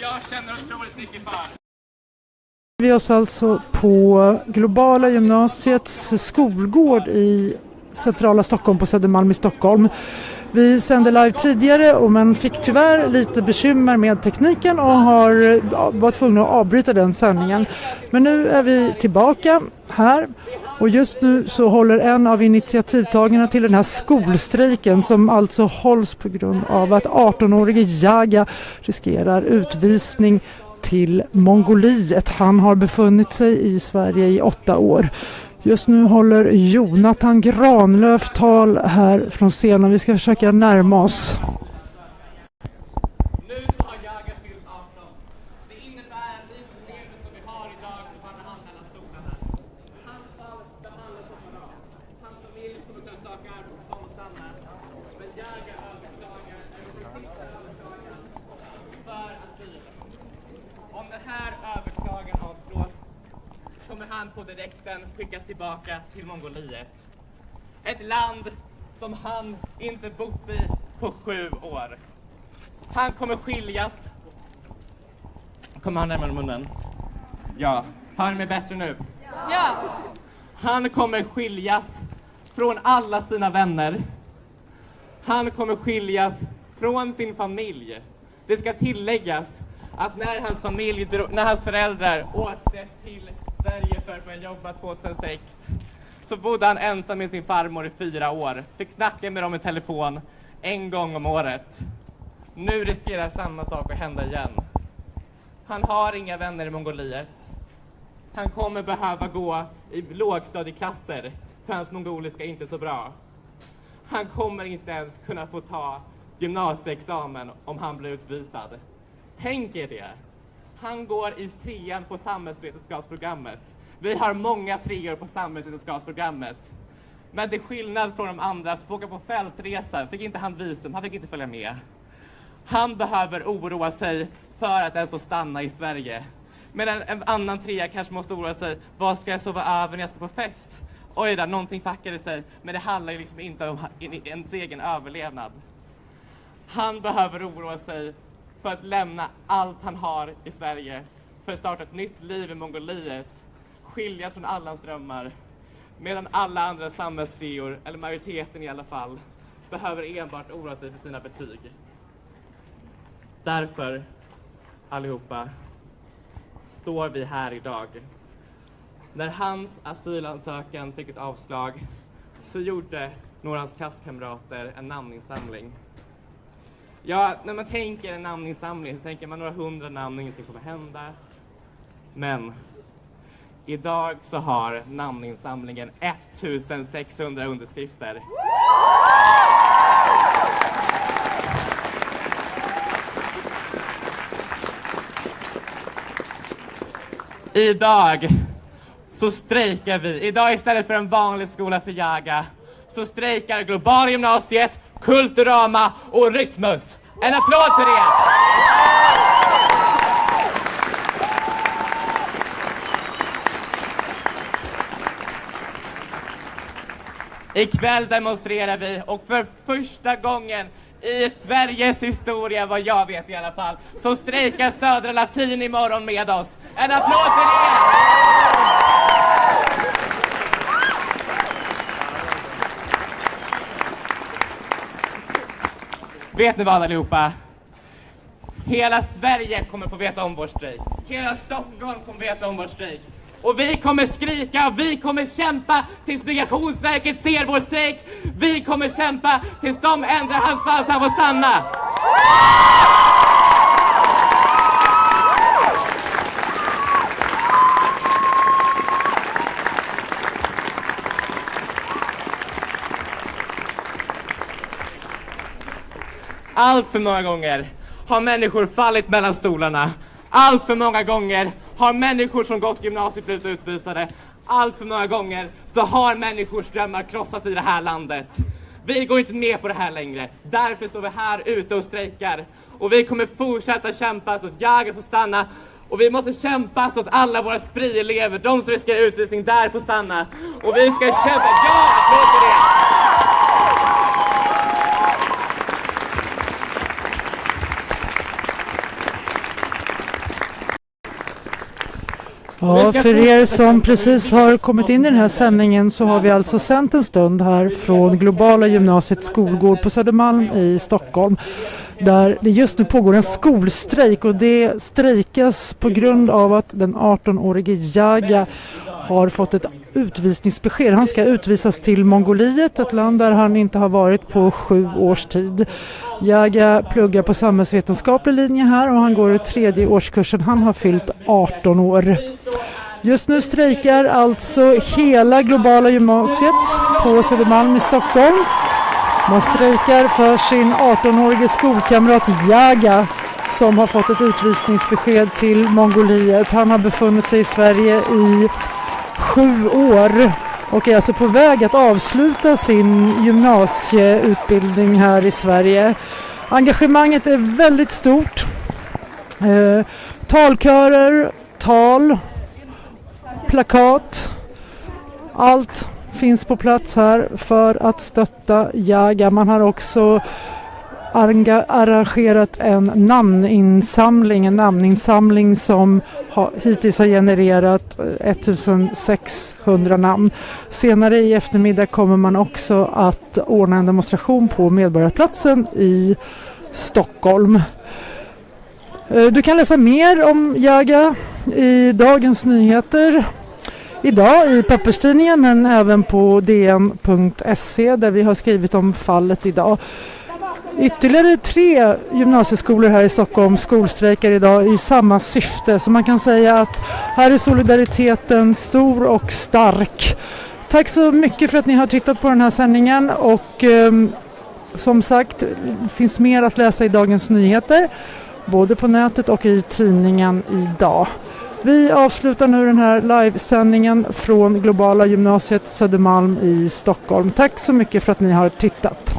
jag känner otroligt mycket för. Vi är oss alltså på Globala gymnasiets skolgård i centrala Stockholm på Södermalm i Stockholm. Vi sände live tidigare men fick tyvärr lite bekymmer med tekniken och var tvungna att avbryta den sändningen. Men nu är vi tillbaka här och just nu så håller en av initiativtagarna till den här skolstrejken som alltså hålls på grund av att 18-årige Jaga riskerar utvisning till Mongoliet. Han har befunnit sig i Sverige i 8 år. Just nu håller Jonathan Granlöf tal här från scenen. Vi ska försöka närma oss. Nu så har Jaga fyllt 18. Det innebär att i systemet som vi har idag så faller han mellan stolarna. Hans fall behandlas separat. Hans familj kommer kunna söka arbetstillstånd och stanna. Men Jaga överklagar för asyl. Om den här överklagan avslås kommer han på direkten skickas tillbaka till Mongoliet. Ett land som han inte bott i på 7 år. Han kommer skiljas. Kommer han närmare munnen? Ja. Hör ni mig bättre nu? Ja. Han kommer skiljas från alla sina vänner. Han kommer skiljas från sin familj. Det ska tilläggas att när hans föräldrar åkte till Sverige för att börja jobba 2006 så bodde han ensam med sin farmor i 4 år. Fick snacka med dem i telefon 1 gång om året. Nu riskerar samma sak att hända igen. Han har inga vänner i Mongoliet. Han kommer behöva gå i lågstadieklasser för hans mongoliska är inte så bra. Han kommer inte ens kunna få ta gymnasieexamen om han blir utvisad. Tänk er det. Han går i 3:an på samhällsvetenskapsprogrammet. Vi har många 3:or på samhällsvetenskapsprogrammet. Men till skillnad från de andra som åker på fältresa fick inte han visum, han fick inte följa med. Han behöver oroa sig för att ens få stanna i Sverige. Medan en annan 3:a kanske måste oroa sig, vad ska jag sova över när jag ska på fest? Oj då, någonting fackade sig, men det handlar ju liksom inte om ens egen överlevnad. Han behöver oroa sig för att lämna allt han har i Sverige, för att starta ett nytt liv i Mongoliet, skiljas från alla hans drömmar, medan alla andra samhällstrior, eller majoriteten i alla fall, behöver enbart oroa sig för sina betyg. Därför, allihopa, står vi här idag. När hans asylansökan fick ett avslag så gjorde några av hans klasskamrater en namninsamling. Ja, när man tänker en namninsamling så tänker man några 100 namn och ingenting kommer hända. Men idag så har namninsamlingen 1600 underskrifter. Idag så strejkar vi. Idag istället för en vanlig skola för Jaga så strejkar Globala gymnasiet, Kulturama och Rytmus. En applåd för er! Ikväll demonstrerar vi och för första gången i Sveriges historia, vad jag vet i alla fall, så strejkar Södra Latin imorgon med oss. En applåd för er! Vet ni vad allihopa? Hela Sverige kommer få veta om vår strejk. Hela Stockholm kommer veta om vår strejk. Och vi kommer skrika, vi kommer kämpa tills Migrationsverket ser vår strejk. Vi kommer kämpa tills de ändrar hans fall så han får stanna. Allt för många gånger har människor fallit mellan stolarna. Allt för många gånger har människor som gått gymnasiet blivit utvisade. Allt för många gånger så har människors drömmar krossats i det här landet. Vi går inte med på det här längre. Därför står vi här ute och strejkar. Och vi kommer fortsätta kämpa så att Jaga får stanna. Och vi måste kämpa så att alla våra SPRI-elever, de som riskerar utvisning, där får stanna. Och vi ska kämpa. Ja, applåd för det! Ja, för er som precis har kommit in i den här sändningen så har vi alltså sänt en stund här från Globala gymnasiets skolgård på Södermalm i Stockholm, där det just nu pågår en skolstrejk, och det strejkas på grund av att den 18-årige Jaga har fått ett utvisningsbesked. Han ska utvisas till Mongoliet, ett land där han inte har varit på 7 års tid. Jaga pluggar på samhällsvetenskaplig linje här och han går i 3:e årskursen. Han har fyllt 18 år. Just nu strejkar alltså hela Globala gymnasiet på Södermalm i Stockholm. Man strejkar för sin 18-årige skolkamrat Jaga som har fått ett utvisningsbesked till Mongoliet. Han har befunnit sig i Sverige i 7 år och är alltså på väg att avsluta sin gymnasieutbildning här i Sverige. Engagemanget är väldigt stort. Talkörer, tal, plakat, allt finns på plats här för att stötta Jaga. Man har också arrangerat en namninsamling som hittills har genererat 1600 namn. Senare i eftermiddag kommer man också att ordna en demonstration på Medborgarplatsen i Stockholm. Du kan läsa mer om Jaga i Dagens Nyheter idag i papperstidningen, men även på dn.se där vi har skrivit om fallet idag. Ytterligare 3 gymnasieskolor här i Stockholm skolstrejkar idag i samma syfte, så man kan säga att här är solidariteten stor och stark. Tack så mycket för att ni har tittat på den här sändningen, och som sagt finns mer att läsa i Dagens Nyheter både på nätet och i tidningen idag. Vi avslutar nu den här livesändningen från Globala gymnasiet Södermalm i Stockholm. Tack så mycket för att ni har tittat.